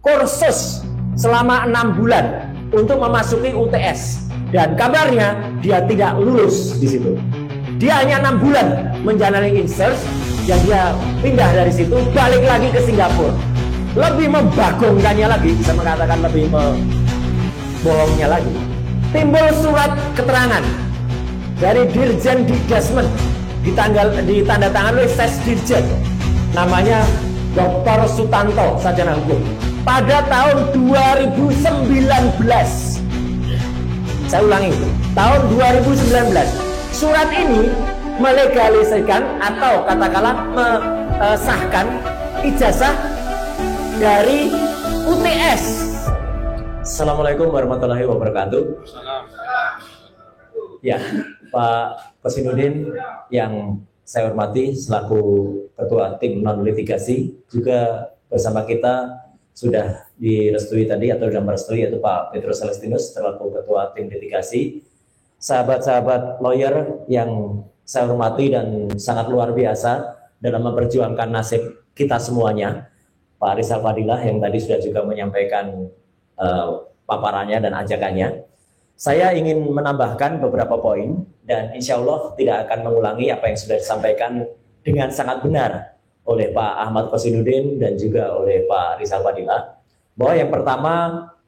kursus selama 6 bulan untuk memasuki UTS, dan kabarnya dia tidak lulus di situ. Dia hanya 6 bulan menjalani insert, dan dia pindah dari situ balik lagi ke Singapura. Lebih membagongkannya lagi, bisa mengatakan lebih bohongnya lagi, timbul surat keterangan dari Dirjen Dikdasmen ditandatangani oleh Sesdirjen, namanya Dr. Sutanto, sarjana hukum, pada tahun 2019. Saya ulangi, tahun 2019. Surat ini melegalisirkan atau katakanlah mengesahkan ijazah dari UTS. Assalamualaikum warahmatullahi wabarakatuh. Ya, Pak Kosinudin yang saya hormati selaku Ketua Tim Non Litigasi, juga bersama kita sudah direstui tadi atau sudah merestui, yaitu Pak Petrus Celestinus selaku Ketua Tim Litigasi. Sahabat-sahabat lawyer yang saya hormati dan sangat luar biasa dalam memperjuangkan nasib kita semuanya, Pak Rizal Fadilah yang tadi sudah juga menyampaikan paparannya dan ajakannya. Saya ingin menambahkan beberapa poin dan insya Allah tidak akan mengulangi apa yang sudah disampaikan dengan sangat benar oleh Pak Ahmad Kosinudin dan juga oleh Pak Rizal Fadilah. Bahwa yang pertama,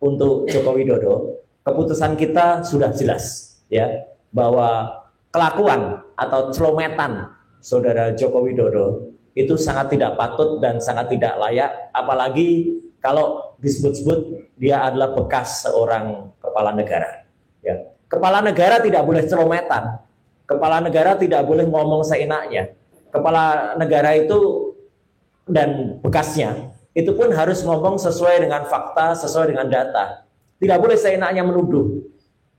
untuk Joko Widodo, keputusan kita sudah jelas, ya, bahwa kelakuan atau celometan Saudara Joko Widodo itu sangat tidak patut dan sangat tidak layak, apalagi kalau disebut-sebut dia adalah bekas seorang kepala negara. Ya. Kepala negara tidak boleh celometan, kepala negara tidak boleh ngomong seenaknya. Kepala negara itu dan bekasnya itu pun harus ngomong sesuai dengan fakta, sesuai dengan data. Tidak boleh seenaknya menuduh.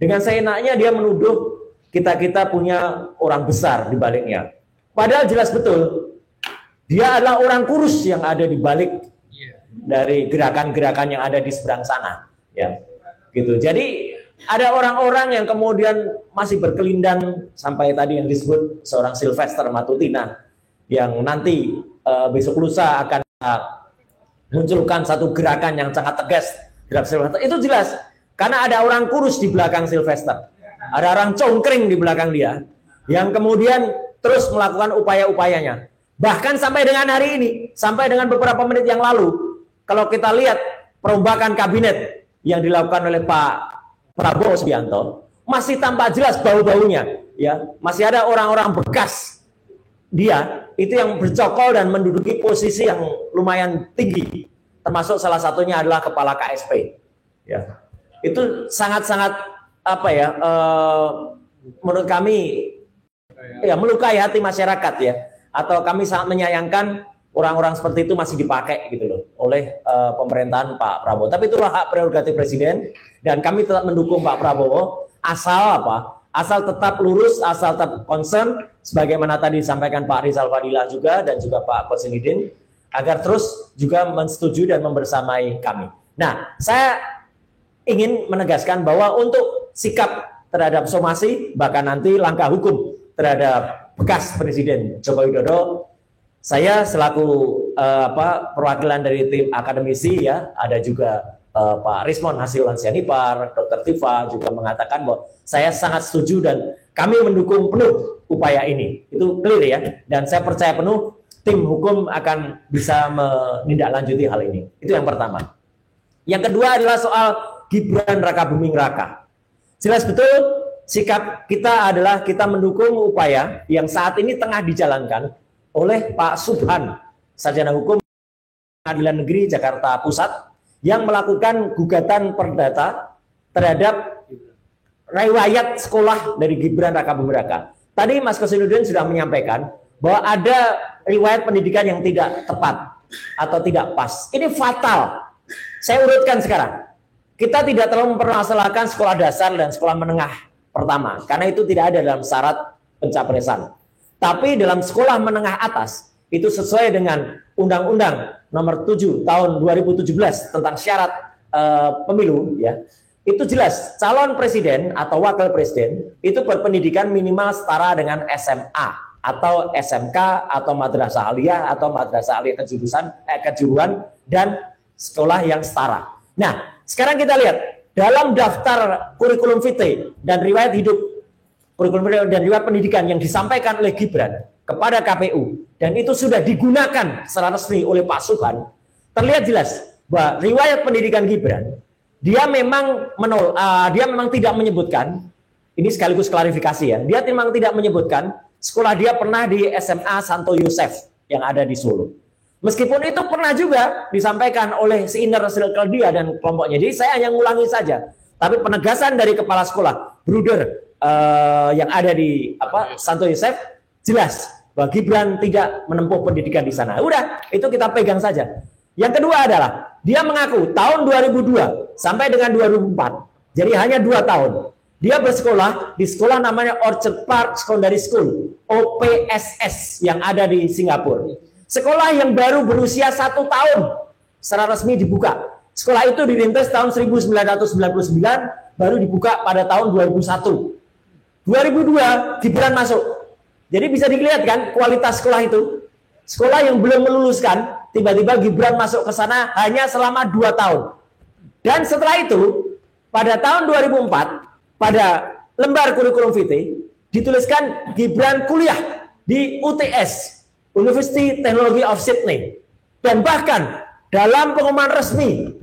Dengan seenaknya dia menuduh kita punya orang besar di baliknya. Padahal jelas betul dia adalah orang kurus yang ada di balik dari gerakan-gerakan yang ada di seberang sana, ya. Gitu. Jadi ada orang-orang yang kemudian masih berkelindang sampai tadi yang disebut seorang Sylvester Matutina yang nanti besok lusa akan munculkan satu gerakan yang sangat tegas terhadap Sylvester. Itu jelas karena ada orang kurus di belakang Sylvester, ada orang congkring di belakang dia yang kemudian terus melakukan upaya-upayanya. Bahkan sampai dengan hari ini, sampai dengan beberapa menit yang lalu, kalau kita lihat perombakan kabinet yang dilakukan oleh Pak Prabowo Subianto, masih tampak jelas bau-baunya, ya. Masih ada orang-orang bekas dia itu yang bercokol dan menduduki posisi yang lumayan tinggi, termasuk salah satunya adalah kepala KSP, ya. Itu sangat-sangat apa ya, menurut kami ya melukai hati masyarakat, ya. Atau kami sangat menyayangkan orang-orang seperti itu masih dipakai gitu loh oleh pemerintahan Pak Prabowo. Tapi itulah hak prerogatif presiden dan kami tetap mendukung Pak Prabowo asal apa? Asal tetap lurus, asal tetap concern sebagaimana tadi disampaikan Pak Rizal Fadilah juga dan juga Pak Kosinudin, agar terus juga mensetujui dan membersamai kami. Nah, saya ingin menegaskan bahwa untuk sikap terhadap somasi bahkan nanti langkah hukum terhadap bekas Presiden Joko Widodo, saya selaku perwakilan dari tim akademisi, ya, ada juga Pak Rismon Hasilan Sianipar, Dr. Tifa juga mengatakan bahwa saya sangat setuju dan kami mendukung penuh upaya ini. Itu clear, ya, dan saya percaya penuh tim hukum akan bisa menindaklanjuti hal ini. Itu yang pertama. Yang kedua adalah soal Gibran Raka Buming Raka. Jelas betul sikap kita adalah kita mendukung upaya yang saat ini tengah dijalankan oleh Pak Subhan, sarjana hukum Pengadilan Negeri Jakarta Pusat, yang melakukan gugatan perdata terhadap riwayat sekolah dari Gibran Raka Buming Raka. Tadi Mas Kosinudin sudah menyampaikan bahwa ada riwayat pendidikan yang tidak tepat atau tidak pas. Ini fatal. Saya urutkan sekarang. Kita tidak terlalu mempermasalahkan sekolah dasar dan sekolah menengah pertama, karena itu tidak ada dalam syarat pencapresan. Tapi dalam sekolah menengah atas, itu sesuai dengan Undang-Undang Nomor 7 Tahun 2017 tentang syarat pemilu, ya. Itu jelas calon presiden atau wakil presiden itu berpendidikan minimal setara dengan SMA atau SMK atau madrasah aliyah atau madrasah aliyah kejuruan dan sekolah yang setara. Nah, sekarang kita lihat dalam daftar kurikulum vitae dan riwayat hidup, kurikulum dan riwayat pendidikan yang disampaikan oleh Gibran kepada KPU, dan itu sudah digunakan secara resmi oleh Pak Subhan, terlihat jelas bahwa riwayat pendidikan Gibran, dia memang tidak menyebutkan, ini sekaligus klarifikasi ya, dia memang tidak menyebutkan sekolah dia pernah di SMA Santo Yosef yang ada di Solo. Meskipun itu pernah juga disampaikan oleh si inner circle dia dan kelompoknya. Jadi saya hanya ngulangi saja. Tapi penegasan dari kepala sekolah, Bruder yang ada di Santo Yosef, jelas bahwa Gibran tidak menempuh pendidikan di sana. Udah, itu kita pegang saja. Yang kedua adalah dia mengaku tahun 2002 sampai dengan 2004, jadi hanya 2 tahun. Dia bersekolah di sekolah namanya Orchard Park Secondary School, OPSS, yang ada di Singapura. Sekolah yang baru berusia 1 tahun secara resmi dibuka. Sekolah itu dirintis tahun 1999, baru dibuka pada tahun 2001. 2002 Gibran masuk. Jadi bisa dilihat kan kualitas sekolah itu. Sekolah yang belum meluluskan, tiba-tiba Gibran masuk ke sana hanya selama 2 tahun. Dan setelah itu, pada tahun 2004, pada lembar kurikulum vitae, dituliskan Gibran kuliah di UTS, University Technology of Sydney. Dan bahkan dalam pengumuman resmi,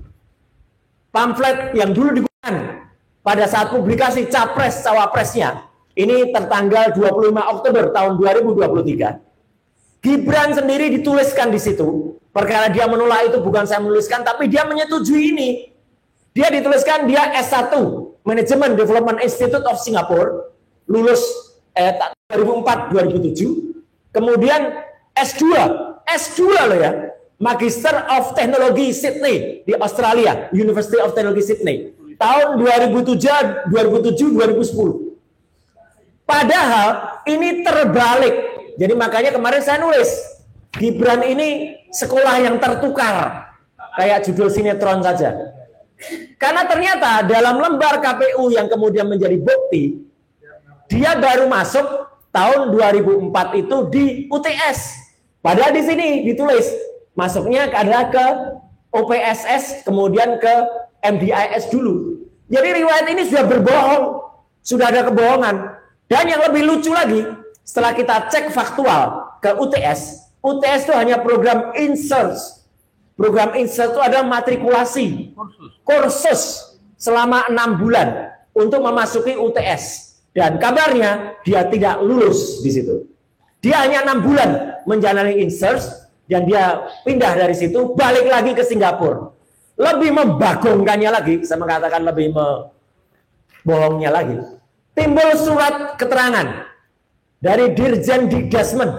pamflet yang dulu digunakan pada saat publikasi Capres-Cawapresnya, ini tertanggal 25 Oktober tahun 2023, Gibran sendiri dituliskan di situ, perkara dia menolak itu bukan saya menuliskan, tapi dia menyetujui ini. Dia dituliskan dia S1, Management Development Institute of Singapore, lulus 2004-2007, kemudian S2 loh ya, Magister of Technology Sydney di Australia, University of Technology Sydney, tahun 2007, 2010. Padahal ini terbalik. Jadi makanya kemarin saya nulis, Gibran ini sekolah yang tertukar, kayak judul sinetron saja. Karena ternyata dalam lembar KPU yang kemudian menjadi bukti, dia baru masuk tahun 2004 itu di UTS. Padahal di sini ditulis masuknya adalah ke OPSS, kemudian ke MDIS dulu. Jadi riwayat ini sudah berbohong, sudah ada kebohongan. Dan yang lebih lucu lagi, setelah kita cek faktual ke UTS, UTS itu hanya program insert. Program insert itu adalah matrikulasi, kursus selama 6 bulan untuk memasuki UTS. Dan kabarnya dia tidak lulus di situ. Dia hanya 6 bulan menjalani insert dan dia pindah dari situ balik lagi ke Singapura. Lebih membagongkannya lagi, saya mengatakan lebih bohongnya lagi. Timbul surat keterangan dari Dirjen Dikdasmen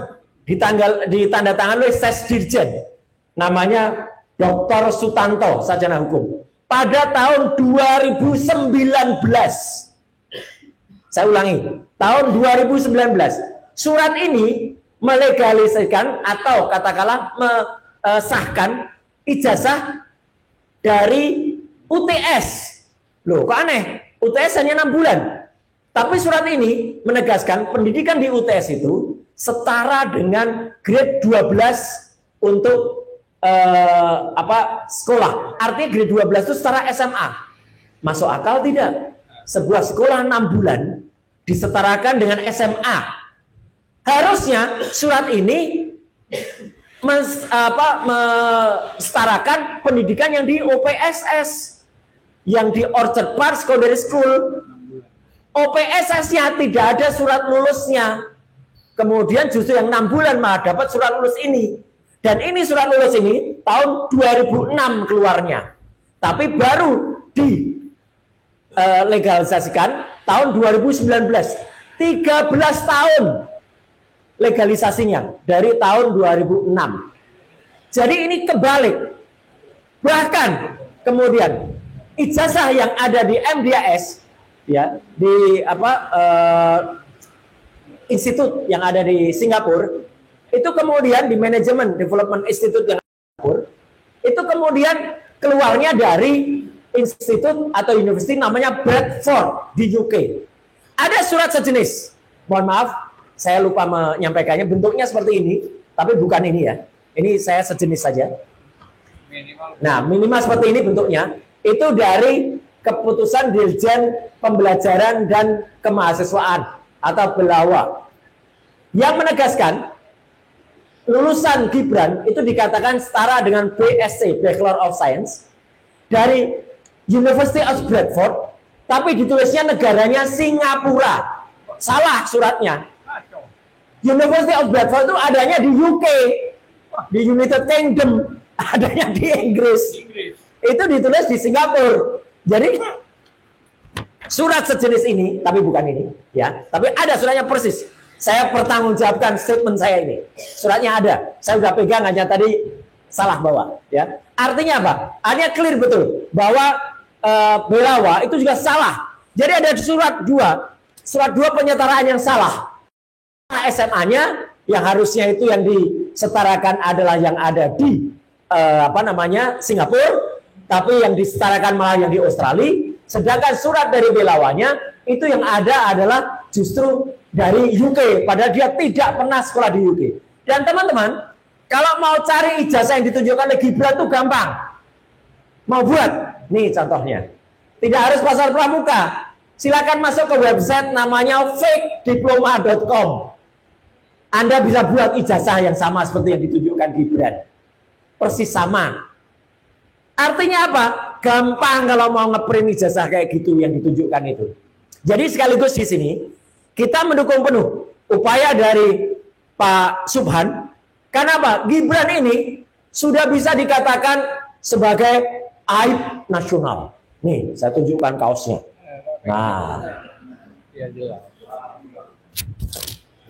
ditandatangan oleh Sesdirjen, namanya Dr. Sutanto, sarjana hukum, pada tahun 2019. Saya ulangi, tahun 2019. Surat ini melegalisasikan atau katakanlah mesahkan ijazah dari UTS. Loh, kok aneh? UTS hanya 6 bulan. Tapi surat ini menegaskan pendidikan di UTS itu setara dengan grade 12 untuk sekolah. Artinya grade 12 itu setara SMA. Masuk akal tidak? Sebuah sekolah 6 bulan disetarakan dengan SMA. Harusnya surat ini mesetarakan pendidikan yang di OPSS, yang di Orchard Park Secondary School. OPSS-nya tidak ada surat lulusnya. Kemudian justru yang 6 bulan malah dapat surat lulus ini. Dan ini surat lulus ini tahun 2006 keluarnya. Tapi baru dilegalisasikan tahun 2019. 13 tahun legalisasinya dari tahun 2006. Jadi ini kebalik. Bahkan kemudian ijazah yang ada di MDIS ya, di institut yang ada di Singapura, itu kemudian di Management Development Institute yang ada di Singapura, itu kemudian keluarnya dari institut atau university namanya Bradford di UK. Ada surat sejenis, mohon maaf saya lupa menyampaikannya, bentuknya seperti ini, tapi bukan ini ya, ini saya sejenis saja. Nah, minimal seperti ini bentuknya. Itu dari keputusan Dirjen Pembelajaran dan Kemahasiswaan atau Belawa yang menegaskan lulusan Gibran itu dikatakan setara dengan BSc, Bachelor of Science, dari University of Bradford, tapi ditulisnya negaranya Singapura. Salah suratnya. University of Bradford itu adanya di UK, di United Kingdom, adanya di Inggris. Itu ditulis di Singapura. Jadi surat sejenis ini, tapi bukan ini, ya. Tapi ada suratnya persis. Saya pertanggungjawabkan statement saya ini. Suratnya ada. Saya sudah pegang, hanya tadi salah bawa, ya. Artinya apa? Artinya clear betul bahwa Belawa itu juga salah. Jadi ada surat dua penyetaraan yang salah. SMA-nya yang harusnya itu yang disetarakan adalah yang ada di Singapura, tapi yang disetarakan malah yang di Australia. Sedangkan surat dari Belawanya itu yang ada adalah justru dari UK, padahal dia tidak pernah sekolah di UK. Dan teman-teman, kalau mau cari ijazah yang ditunjukkan oleh Gibran itu gampang. Mau buat, nih contohnya. Tidak harus pasar pramuka. Silakan masuk ke website namanya fakediploma.com. Anda bisa buat ijazah yang sama seperti yang ditunjukkan Gibran. Persis sama. Artinya apa? Gampang kalau mau ngeprint ijazah kayak gitu yang ditunjukkan itu. Jadi sekaligus di sini kita mendukung penuh upaya dari Pak Subhan. Karena apa? Gibran ini sudah bisa dikatakan sebagai aib nasional. Nih, saya tunjukkan kaosnya. Nah,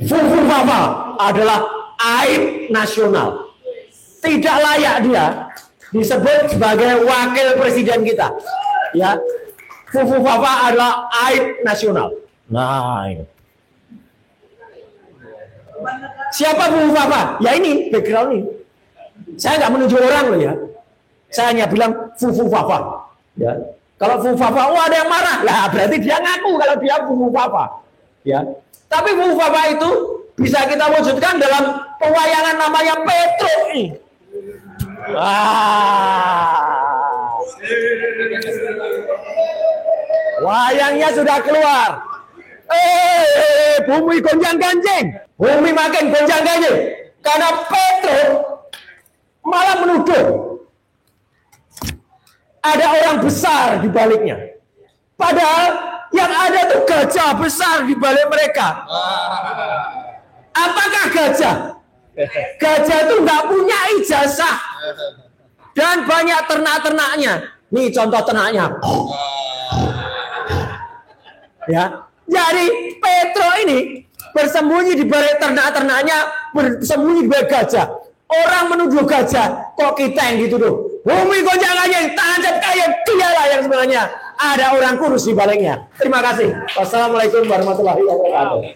Fufufafa adalah aib nasional. Tidak layak dia disebut sebagai wakil presiden kita. Ya, Fufufafa adalah aib nasional. Nah, ini. Siapa Fufufafa? Ya ini background ini. Saya nggak menuju orang loh ya. Saya hanya bilang Fufufafa. Ya. Kalau Fufufafa, oh ada yang marah. Lah berarti dia ngaku kalau dia Fufufafa. Ya. Tapi Fufufafa itu bisa kita wujudkan dalam pewayangan namanya Petro ini. Wayangnya sudah keluar. Bumi gonjang-ganjing. Bumi makin gonjang-ganjing. Karena Petro malah menuduh ada orang besar di baliknya. Padahal yang ada tuh gajah besar di balik mereka. Apakah gajah? Gajah itu nggak punya ijazah. Dan banyak ternak-ternaknya. Nih contoh ternaknya. Ya, jadi Petro ini bersembunyi di balik ternak-ternaknya, bersembunyi di balik gajah. Orang menuduh gajah, kok kita yang dituduh? Bumi gonjang-ganjing, tancap kayak dialah yang sebenarnya ada orang kurus di baliknya. Terima kasih. Wassalamualaikum warahmatullahi wabarakatuh.